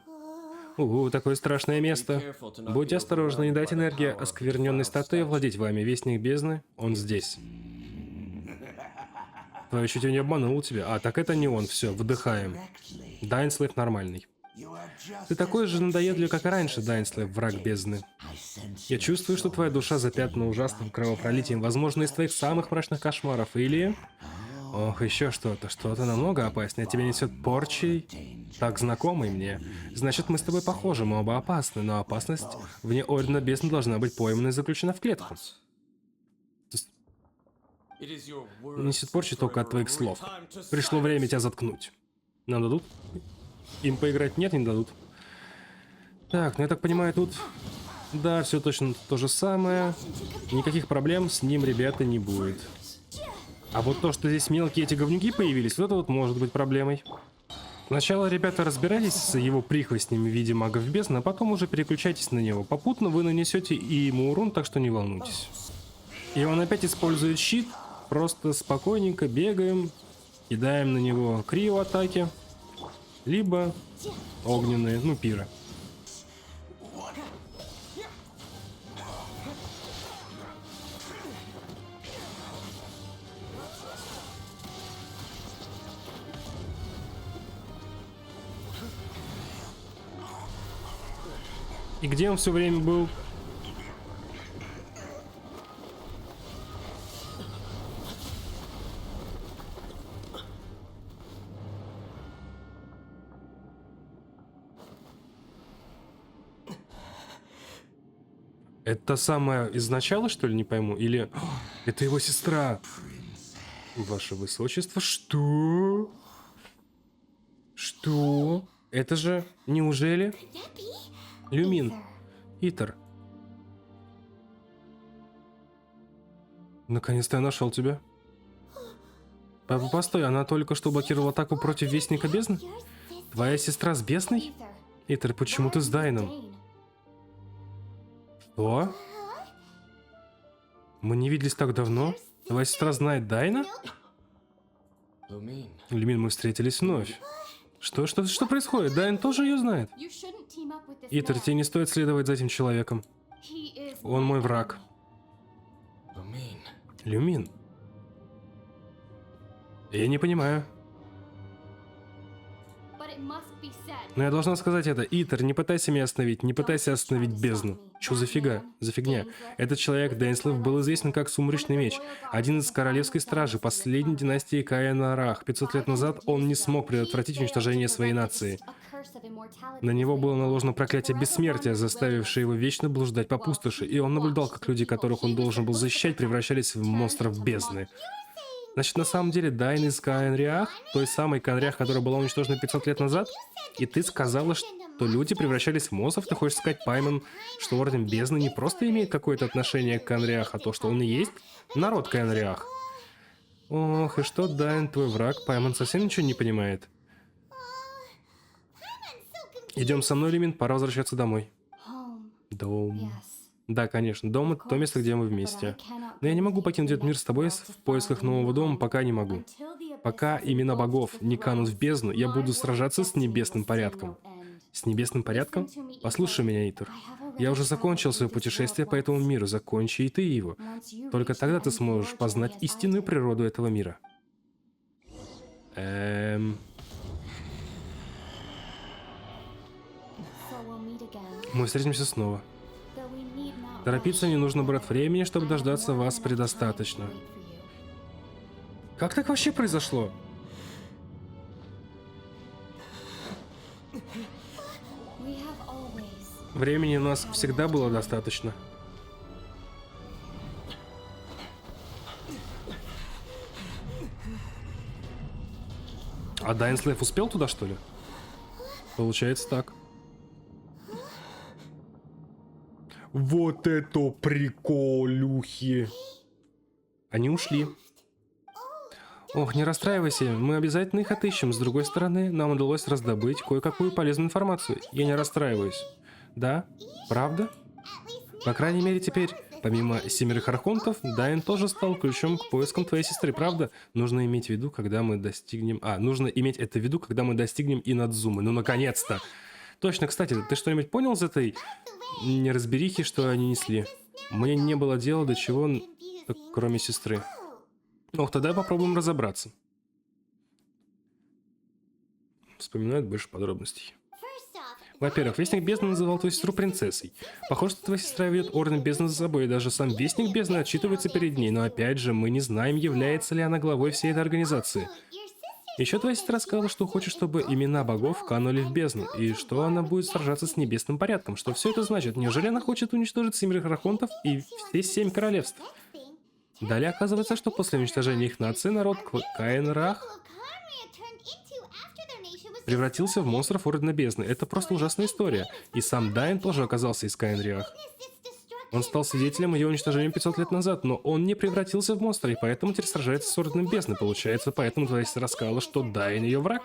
Speaker 1: Такое страшное место. Будьте осторожны, не дайте энергии оскверненной статуи владеть вами. Вестник Бездны, он здесь. Твое чутье не обмануло тебя. А, так это не он. Все, выдыхаем. Дайнслейв нормальный. Ты такой же надоедливый, как и раньше, Дайнслейв, враг Бездны. Я чувствую, что твоя душа запятнана ужасным кровопролитием, возможно, из твоих самых мрачных кошмаров, или... Ох, еще что-то. Что-то намного опаснее. Тебя несет порчей, так знакомый мне. Значит, мы с тобой похожи, мы оба опасны, но опасность вне Ордена Бездны должна быть поймана и заключена в клетку. Несет порчи только от твоих слов. Пришло время тебя заткнуть. Нам дадут? Им поиграть нет, не дадут. Так, ну я так понимаю, тут Да, все точно то же самое. Никаких проблем с ним, ребята, не будет. А вот то, что здесь мелкие эти говнюки появились, вот это вот может быть проблемой. Сначала, ребята, разбирайтесь с его прихвостнями в виде магов бездны, а потом уже переключайтесь на него. Попутно вы нанесете и ему урон, так что не волнуйтесь. И он опять использует щит. Просто спокойненько бегаем, кидаем на него крио-атаки, либо огненные, ну, пиры. И где он все время был? Это самая из начала, что ли, не пойму? Или это его сестра? Ваше высочество, что? Что? Это же, неужели? Люмин. Итер. Наконец-то я нашел тебя. Постой, она только что блокировала атаку против Вестника Бездны? Твоя сестра с Бездной? Итер, почему ты с Дайном? Что? Мы не виделись так давно? Твоя сестра знает Дайна? Люмин, мы встретились вновь. Что происходит? Дайн тоже ее знает? Итер, тебе не стоит следовать за этим человеком. Он мой враг. Люмин. Я не понимаю. Но я должна сказать это. Итер, не пытайся меня остановить. Не пытайся остановить бездну. Чё за фигня? Этот человек, Дайнслав, был известен как Сумрачный Меч. Один из королевской стражи, последней династии Каэн-Арах. 500 лет назад он не смог предотвратить уничтожение своей нации. На него было наложено проклятие бессмертия, заставившее его вечно блуждать по пустоши. И он наблюдал, как люди, которых он должен был защищать, превращались в монстров бездны. Значит, на самом деле Дайн из Каэн-Риах, той самой Каэн-Риах, которая была уничтожена 500 лет назад? И ты сказала, что люди превращались в монстров? Ты хочешь сказать, Паймон, что Орден Бездны не просто имеет какое-то отношение к Каэн-Риах, а то, что он и есть народ Каэн-Риах? Ох, и что, Дайн, твой враг? Паймон совсем ничего не понимает. Идем со мной, Люмин, пора возвращаться домой. Дом. Да, конечно, дом — это то место, где мы вместе. Но я не могу покинуть этот мир с тобой в поисках нового дома, пока не могу. Пока имена богов не канут в бездну, я буду сражаться с небесным порядком. С небесным порядком? Послушай меня, Итер. Я уже закончил свое путешествие по этому миру, закончи и ты его. Только тогда ты сможешь познать истинную природу этого мира. Мы встретимся снова. Торопиться не нужно, брат, времени, чтобы дождаться вас предостаточно. Как так вообще произошло? Времени у нас всегда было достаточно. А Дайнслав успел туда, что ли? Получается так. Вот это приколюхи. Они ушли. Ох, не расстраивайся, мы обязательно их отыщем. С другой стороны, нам удалось раздобыть кое-какую полезную информацию. Я не расстраиваюсь. Да? Правда? По крайней мере, теперь, помимо 7 архонтов, Дайн тоже стал ключом к поискам твоей сестры, правда? Нужно иметь в виду, когда мы достигнем... нужно иметь это в виду, когда мы достигнем Инадзумы. Ну, наконец-то! Точно, кстати, ты что-нибудь понял из этой неразберихи, что они несли? Мне не было дела до чего, кроме сестры. Ох, тогда попробуем разобраться. Вспоминают больше подробностей. Во-первых, Вестник Бездны называл твою сестру принцессой. Похоже, что твоя сестра ведет Орден Бездны за собой, и даже сам Вестник Бездны отчитывается перед ней, но опять же, мы не знаем, является ли она главой всей этой организации. Еще твоя сестра сказала, что хочет, чтобы имена богов канули в бездну, и что она будет сражаться с небесным порядком. Что все это значит? Неужели она хочет уничтожить 7 архонтов и все 7 королевств? Далее оказывается, что после уничтожения их нации народ Каэн-Рах превратился в монстров Ордена Бездны. Это просто ужасная история. И сам Дайн тоже оказался из Каэнриах. Он стал свидетелем ее уничтожения 500 лет назад, но он не превратился в монстра, и поэтому теперь сражается с Орденом Бездны. Получается, поэтому твоя сестра сказала, что Дайн ее враг?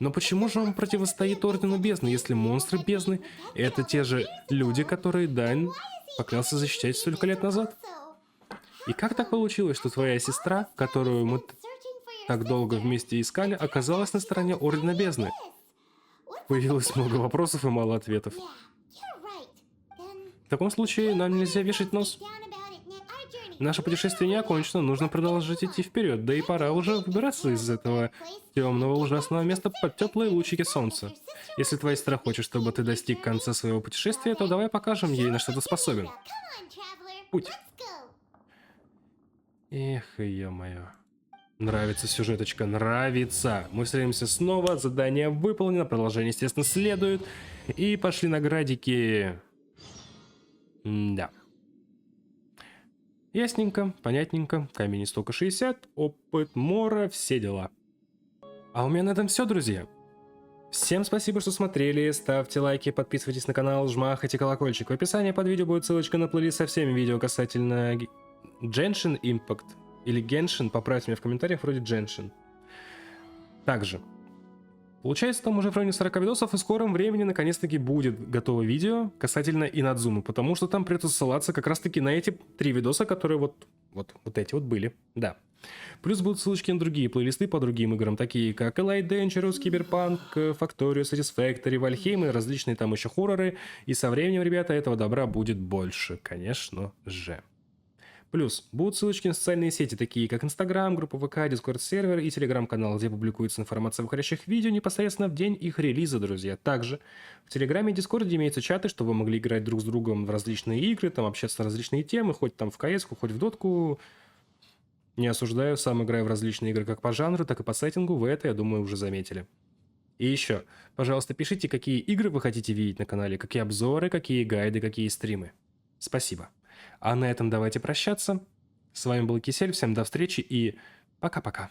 Speaker 1: Но почему же он противостоит Ордену Бездны, если монстры Бездны — это те же люди, которые Дайн поклялся защищать столько лет назад? И как так получилось, что твоя сестра, которую мы так долго вместе искали, оказалась на стороне Ордена Бездны? Появилось много вопросов и мало ответов. В таком случае нам нельзя вешать нос. Наше путешествие не окончено, нужно продолжать идти вперед, да и пора уже выбираться из этого темного ужасного места под теплые лучики солнца. Если твоя сестра хочет, чтобы ты достиг конца своего путешествия, то давай покажем ей, на что ты способен. Путь. Эх, ё-моё. Нравится сюжеточка, нравится. Мы встретимся снова, задание выполнено, продолжение, естественно, следует. И пошли наградики. Да. Ясненько, понятненько. Камень истока 60, опыт Мора, все дела. А у меня на этом все, друзья. Всем спасибо, что смотрели. Ставьте лайки, подписывайтесь на канал, жмахайте колокольчик. В описании под видео будет ссылочка на плейлист со всеми видео касательно Genshin Impact. Или Genshin, поправьте меня в комментариях, вроде Genshin. Также. Получается, там уже в районе 40 видосов, и в скором времени наконец-таки будет готово видео касательно Инадзумы, потому что там придется ссылаться как раз-таки на эти 3 видоса, которые вот эти вот были, да. Плюс будут ссылочки на другие плейлисты по другим играм, такие как Elite Dangerous, Cyberpunk, Factorio, Satisfactory, Valheim и различные там еще хорроры, и со временем, ребята, этого добра будет больше, конечно же. Плюс будут ссылочки на социальные сети, такие как Instagram, группа ВК, Discord сервер и Telegram-канал, где публикуется информация о выходящих видео непосредственно в день их релиза, друзья. Также в Телеграме и Дискорде имеются чаты, чтобы вы могли играть друг с другом в различные игры, там общаться на различные темы, хоть там в КС-ку, хоть в дотку. Не осуждаю, сам играю в различные игры как по жанру, так и по сеттингу, вы это, я думаю, уже заметили. И еще, пожалуйста, пишите, какие игры вы хотите видеть на канале, какие обзоры, какие гайды, какие стримы. Спасибо. А на этом давайте прощаться. С вами был Кисель, всем до встречи и пока-пока.